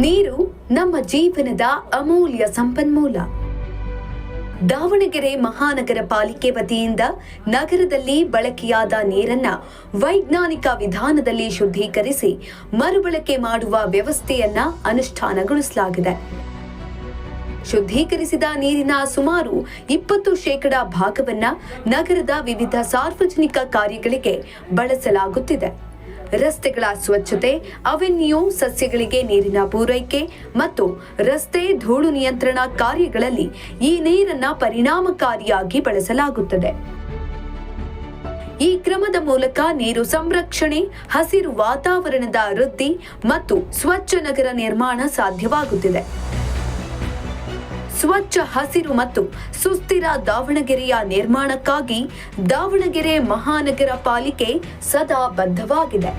ನೀರು ನಮ್ಮ ಜೀವನದ ಅಮೂಲ್ಯ ಸಂಪನ್ಮೂಲ. ದಾವಣಗೆರೆ ಮಹಾನಗರ ಪಾಲಿಕೆ ವತಿಯಿಂದ ನಗರದಲ್ಲಿ ಬಳಕೆಯಾದ ನೀರನ್ನ ವೈಜ್ಞಾನಿಕ ವಿಧಾನದಲ್ಲಿ ಶುದ್ಧೀಕರಿಸಿ ಮರುಬಳಕೆ ಮಾಡುವ ವ್ಯವಸ್ಥೆಯನ್ನ ಅನುಷ್ಠಾನಗೊಳಿಸಲಾಗಿದೆ. ಶುದ್ಧೀಕರಿಸಿದ ನೀರಿನ ಸುಮಾರು 20% ಭಾಗವನ್ನ ನಗರದ ವಿವಿಧ ಸಾರ್ವಜನಿಕ ಕಾರ್ಯಗಳಿಗೆ ಬಳಸಲಾಗುತ್ತಿದೆ. ರಸ್ತೆಗಳ ಸ್ವಚ್ಛತೆ, ಅವೆನ್ಯೂ ಸಸ್ಯಗಳಿಗೆ ನೀರಿನ ಪೂರೈಕೆ ಮತ್ತು ರಸ್ತೆ ಧೂಳು ನಿಯಂತ್ರಣ ಕಾರ್ಯಗಳಲ್ಲಿ ಈ ನೀರನ್ನ ಪರಿಣಾಮಕಾರಿಯಾಗಿ ಬಳಸಲಾಗುತ್ತದೆ. ಈ ಕ್ರಮದ ಮೂಲಕ ನೀರು ಸಂರಕ್ಷಣೆ, ಹಸಿರು ವಾತಾವರಣದ ವೃದ್ಧಿ ಮತ್ತು ಸ್ವಚ್ಛ ನಗರ ನಿರ್ಮಾಣ ಸಾಧ್ಯವಾಗುತ್ತಿದೆ. ಸ್ವಚ್ಛ, ಹಸಿರು ಮತ್ತು ಸುಸ್ಥಿರ ದಾವಣಗೆರೆಯ ನಿರ್ಮಾಣಕ್ಕಾಗಿ ದಾವಣಗೆರೆ ಮಹಾನಗರ ಪಾಲಿಕೆ ಸದಾ ಬದ್ಧವಾಗಿದೆ.